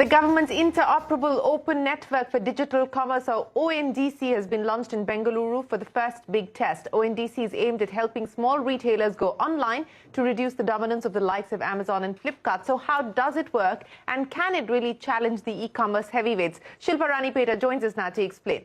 The government's Interoperable Open Network for Digital Commerce, or ONDC, has been launched in Bengaluru for the first big test. ONDC is aimed at helping small retailers go online to reduce the dominance of the likes of Amazon and Flipkart. So how does it work, and can it really challenge the e-commerce heavyweights? Shilpa Ranipeta joins us now to explain.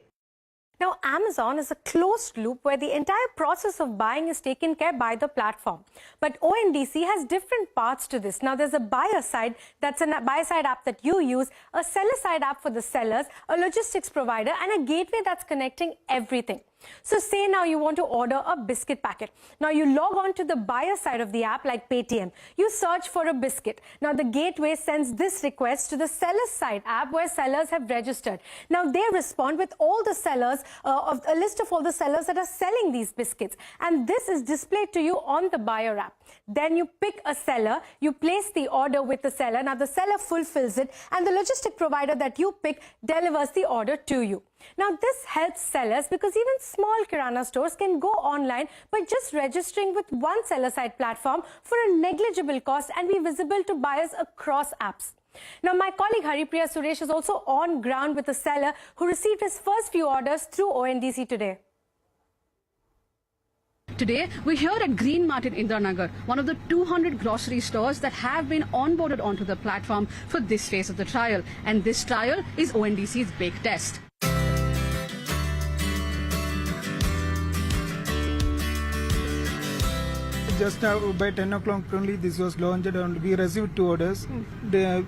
Now, Amazon is a closed loop where the entire process of buying is taken care by the platform. But ONDC has different parts to this. Now, there's a buyer side, that's a buyer side app that you use, a seller side app for the sellers, a logistics provider, and a gateway that's connecting everything. So say now you want to order a biscuit packet. Now you log on to the buyer side of the app like Paytm. You search for a biscuit. Now the gateway sends this request to the seller's side app where sellers have registered. Now they respond with all the sellers, of a list of all the sellers that are selling these biscuits. And this is displayed to you on the buyer app. Then you pick a seller, you place the order with the seller. Now the seller fulfills it and the logistic provider that you pick delivers the order to you. Now this helps sellers because even small kirana stores can go online by just registering with one seller-side platform for a negligible cost and be visible to buyers across apps. Now my colleague Haripriya Suresh is also on ground with a seller who received his first few orders through ONDC today. Today, we're here at Green Mart in Indranagar, one of the 200 grocery stores that have been onboarded onto the platform for this phase of the trial. And this trial is ONDC's big test. Just by 10 o'clock only this was launched and we received 2 orders. The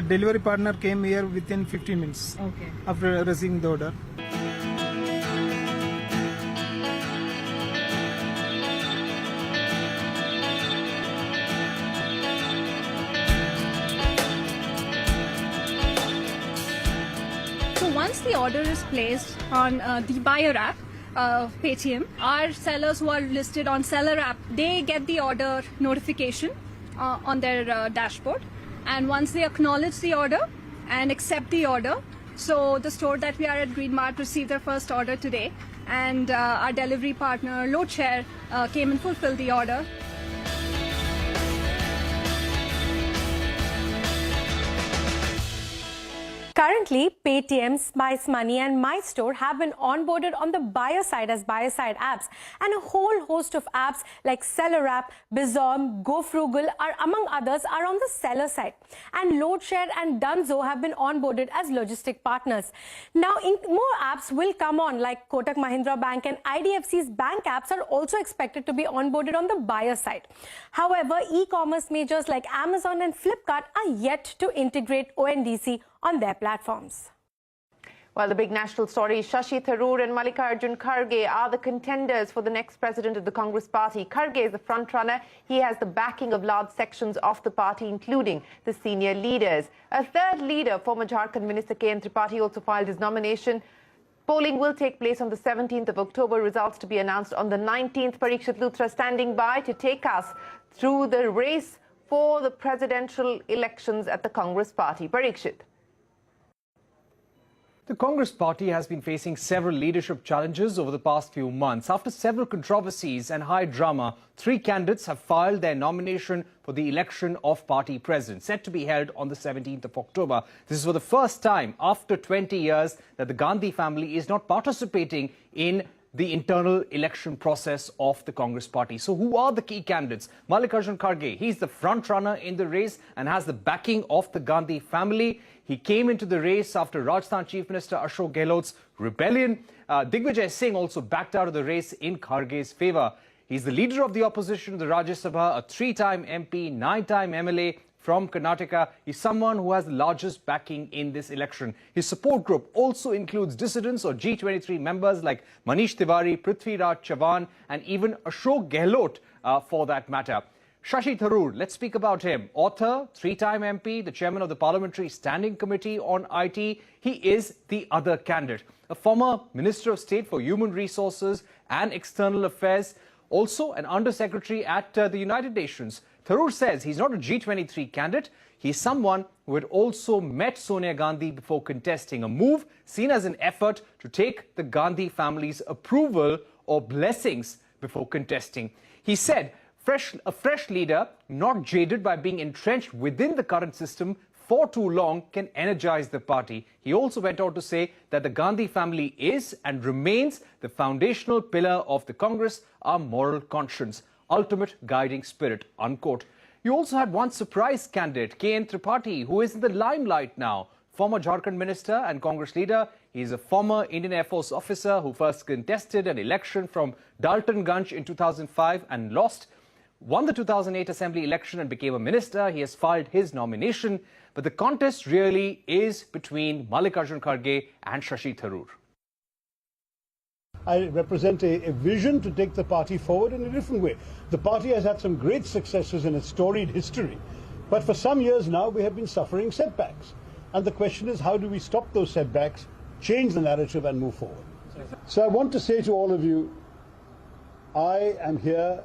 delivery partner came here within 15 minutes after receiving the order. So once the order is placed on the buyer app, Paytm, our sellers who are listed on seller app, they get the order notification on their dashboard. And once they acknowledge the order and accept the order, so the store that we are at Green Mart received their first order today, and our delivery partner, Loadshare, came and fulfilled the order. Currently, Paytm, Spice Money and My Store have been onboarded on the buyer side as buyer side apps, and a whole host of apps like Seller App, Bizom, GoFrugal among others are on the seller side. And Loadshare and Dunzo have been onboarded as logistic partners. Now, more apps will come on, like Kotak Mahindra Bank and IDFC's bank apps are also expected to be onboarded on the buyer side. However, e-commerce majors like Amazon and Flipkart are yet to integrate ONDC on their platforms. Well, the big national story is Shashi Tharoor and Mallikarjun Kharge are the contenders for the next president of the Congress party. Kharge is the front-runner. He has the backing of large sections of the party, including the senior leaders. A third leader, former Jharkhand Minister K.N. Tripathi, also filed his nomination. Polling will take place on the 17th of October, results to be announced on the 19th. Parikshit Luthra standing by to take us through the race for the presidential elections at the Congress party. Parikshit. The Congress party has been facing several leadership challenges over the past few months. After several controversies and high drama, 3 candidates have filed their nomination for the election of party president, set to be held on the 17th of October. This is for the first time after 20 years that the Gandhi family is not participating in the internal election process of the Congress party. So who are the key candidates? Mallikarjun Kharge, he's the front runner in the race and has the backing of the Gandhi family. He came into the race after Rajasthan Chief Minister Ashok Gehlot's rebellion. Digvijay Singh also backed out of the race in Kharge's favour. He's the leader of the opposition in the Rajya Sabha, a 3-time MP, 9-time MLA from Karnataka. He's someone who has the largest backing in this election. His support group also includes dissidents or G23 members like Manish Tiwari, Prithviraj Chavan and even Ashok Gehlot for that matter. Shashi Tharoor, let's speak about him. Author, 3-time MP, the chairman of the Parliamentary Standing Committee on IT. He is the other candidate. A former Minister of State for Human Resources and External Affairs, also an Under-Secretary at the United Nations. Tharoor says he's not a G23 candidate. He's someone who had also met Sonia Gandhi before contesting, a move seen as an effort to take the Gandhi family's approval or blessings before contesting. He said, a fresh leader, not jaded by being entrenched within the current system, for too long can energize the party. He also went on to say that the Gandhi family is and remains the foundational pillar of the Congress, our moral conscience, ultimate guiding spirit, unquote. You also had one surprise candidate, K.N. Tripathi, who is in the limelight now. Former Jharkhand minister and Congress leader, he is a former Indian Air Force officer who first contested an election from Daltonganj in 2005 and lost. Won the 2008 Assembly election and became a minister. He has filed his nomination. But the contest really is between Mallikarjun Kharge and Shashi Tharoor. I represent a vision to take the party forward in a different way. The party has had some great successes in its storied history. But for some years now, we have been suffering setbacks. And the question is, how do we stop those setbacks, change the narrative and move forward? So I want to say to all of you, I am here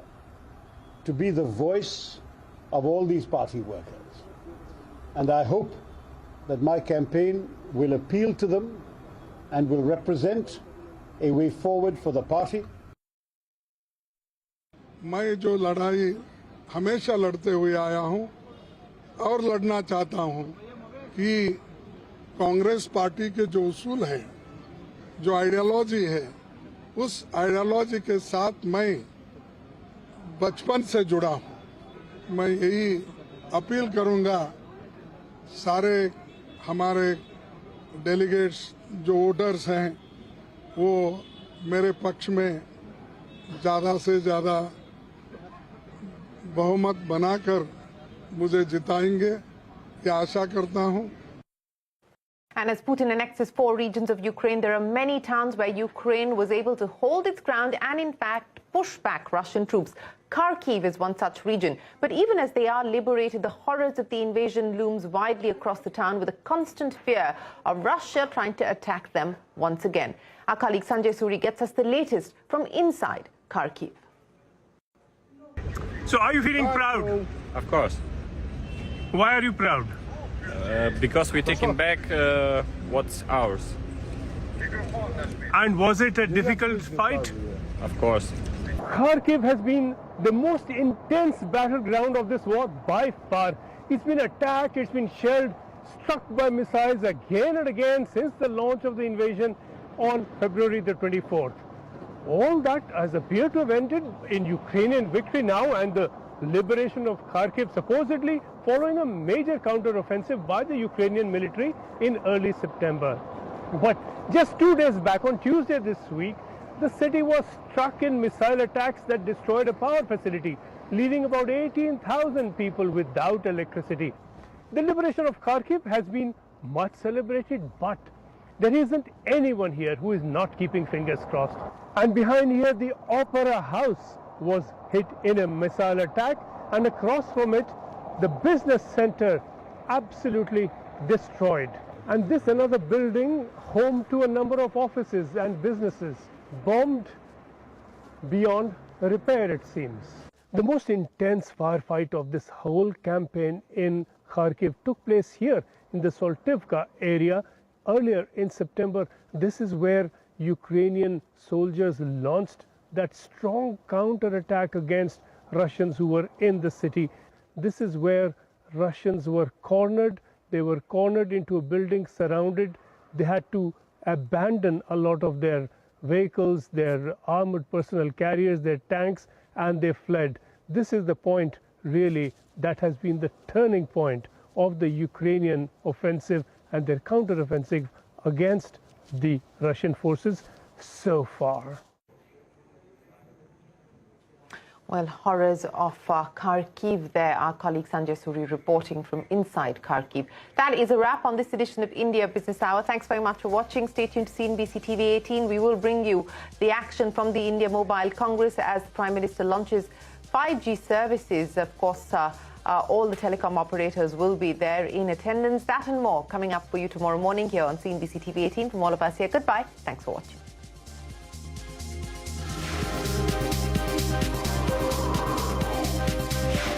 to be the voice of all these party workers. And I hope that my campaign will appeal to them and will represent a way forward for the party. मैं जो लड़ाई हमेशा लड़ते हुए आया हूं और लड़ना चाहता हूं कि कांग्रेस पार्टी के जो उसूल हैं, जो आइडियोलॉजी है, उस आइडियोलॉजी के साथ मैं बचपन से जुड़ा हूं। मैं यही अपील करूंगा सारे हमारे डेलीगेट्स जो वोटर्स हैं वो मेरे पक्ष में ज़्यादा से ज़्यादा बहुमत बनाकर मुझे जिताएंगे, ये आशा करता हूं। And as Putin annexes 4 regions of Ukraine, there are many towns where Ukraine was able to hold its ground and, in fact, push back Russian troops. Kharkiv is one such region. But even as they are liberated, the horrors of the invasion looms widely across the town with a constant fear of Russia trying to attack them once again. Our colleague Sanjay Suri gets us the latest from inside Kharkiv. So are you feeling proud? Of course. Why are you proud? Because we're taking back what's ours. And was it a difficult fight? Of course. Kharkiv has been the most intense battleground of this war by far. It's been attacked, it's been shelled, struck by missiles again and again since the launch of the invasion on February the 24th. All that has appeared to have ended in Ukrainian victory now and the liberation of Kharkiv supposedly following a major counter-offensive by the Ukrainian military in early September. But just 2 days back, on Tuesday this week, the city was struck in missile attacks that destroyed a power facility, leaving about 18,000 people without electricity. The liberation of Kharkiv has been much celebrated, but there isn't anyone here who is not keeping fingers crossed. And behind here, the Opera House was hit in a missile attack, and across from it, the business center absolutely destroyed. And this another building, home to a number of offices and businesses, bombed beyond repair, it seems. The most intense firefight of this whole campaign in Kharkiv took place here in the Soltivka area earlier in September. This is where Ukrainian soldiers launched that strong counterattack against Russians who were in the city. This is where Russians were cornered. They were cornered into a building, surrounded. They had to abandon a lot of their vehicles, their armored personnel carriers, their tanks, and they fled. This is the point, really, that has been the turning point of the Ukrainian offensive and their counteroffensive against the Russian forces so far. Well, horrors of Kharkiv there. Our colleague Sanjay Suri reporting from inside Kharkiv. That is a wrap on this edition of India Business Hour. Thanks very much for watching. Stay tuned to CNBC-TV18. We will bring you the action from the India Mobile Congress as the Prime Minister launches 5G services. Of course, all the telecom operators will be there in attendance. That and more coming up for you tomorrow morning here on CNBC-TV18. From all of us here, goodbye. Thanks for watching.